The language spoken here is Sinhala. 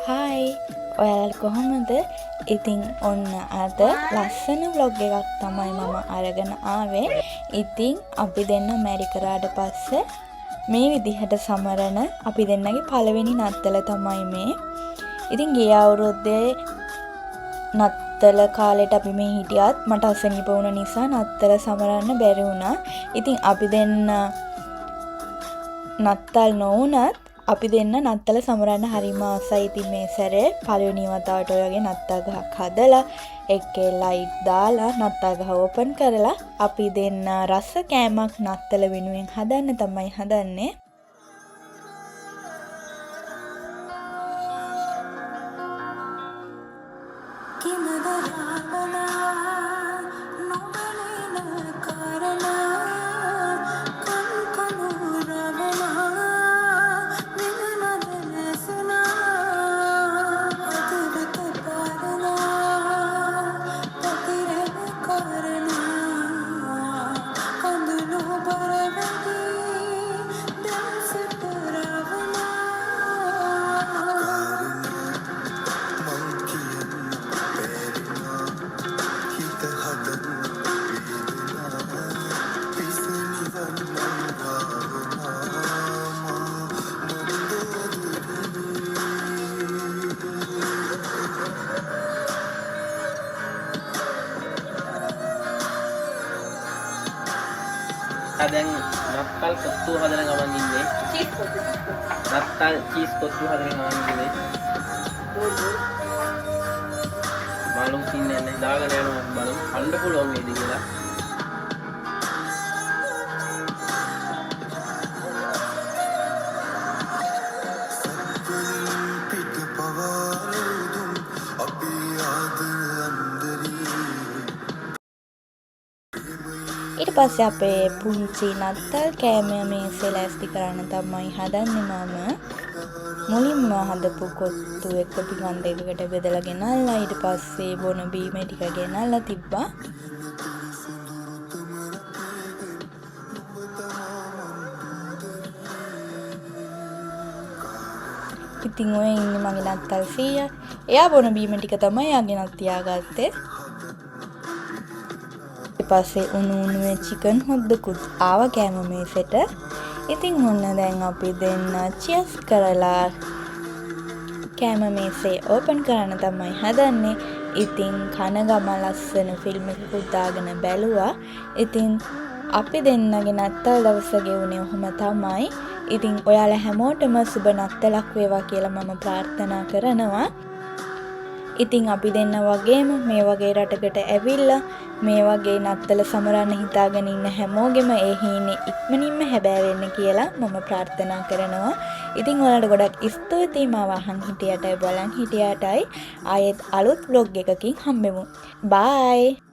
හායි ඔයාලා කොහොමද? ඉතින් ඔන්න අද ලස්සන vlog එකක් තමයි මම අරගෙන ආවේ. ඉතින් අපි දෙන්න මැරි කරාට පස්සේ මේ විදිහට සමරන අපි දෙන්නගේ පළවෙනි නත්තල තමයි මේ. ඉතින් ගිය අවුරුද්දේ නත්තල කාලෙට අපි මේ හිටියත් මට අසනීප වුණ නිසා නත්තල සමරන්න බැරි වුණා. ඉතින් අපි දෙන්න නත්තල් නොවුනත් අපි දෙන්න නත්තල සමරන්න හරිම ආසයි. ඉතින් මේ සැරේ පළවෙනි වතාවට ඔය වගේ නත්තල් ගහක් හදලා එකේ ලයිට් දාලා නත්තල් ගහ ඕපන් කරලා අපි දෙන්න රස කෑමක් නත්තල වෙනුවෙන් හදන්න තමයි හදන්නේ. දැන් නත්තල් කොත්තු හදන ගමන් ඉන්නේ. නත්තල් චීස් කොත්තු හදන ගමන් ඉන්නේ. මාළුන් ඉන්නේ නැහැ. දාගෙන යනවා බලමු. කන්න පුළුවන් වේද කියලා. ඊට පස්සේ අපේ පුංචි නත්තල් කෑම මේසේ ලෑස්ති කරන්න තමයි හදන්නේ මම. මුලින්ම හදපු කොත්තු එක පිඟන් දෙකකට බෙදලා ගෙනල්ලා ඊට පස්සේ බොන බීම ටික ගෙනල්ලා තිබ්බා. ඉතින් ඔය ඉන්නේ මගේ නත්තල් සීයා. එයා බොන බීම ටික තමයි යාගෙනත් තියාගත්තේ. පස්සේ උණුවේ චිකන් හොද්දකුත් ආව කෑම මේසෙට. ඉතින් ඔන්න දැන් අපි දෙන්න චියර්ස් කරලා කෑම මේසේ ඕපන් කරන්න තමයි හදන්නේ. ඉතින් කන ගම ලස්සන ෆිල්ම් එකකුත් දාගෙන බැලුවා. ඉතින් අපි දෙන්නගේ නත්තල් දවස ගෙවුනේ ඔහොම තමයි. ඉතින් ඔයාලා හැමෝටම සුබ නත්තලක් වේවා කියලා මම ප්‍රාර්ථනා කරනවා. ඉතින් අපි දෙන්න වගේම මේ වගේ රටකට ඇවිල්ලා මේ වගේ නත්තල සමරන්න හිතාගෙන ඉන්න හැමෝගෙම ඒ හීනේ ඉක්මනින්ම හැබෑ වෙන්න කියලා මම ප්‍රාර්ථනා කරනවා. ඉතින් ඔයාලට ගොඩක් ස්තුතියි මාව අහන් හිටියටයි බලන් හිටියටයි. ආයෙත් අලුත් vlog එකකින් හම්බෙමු. බයි.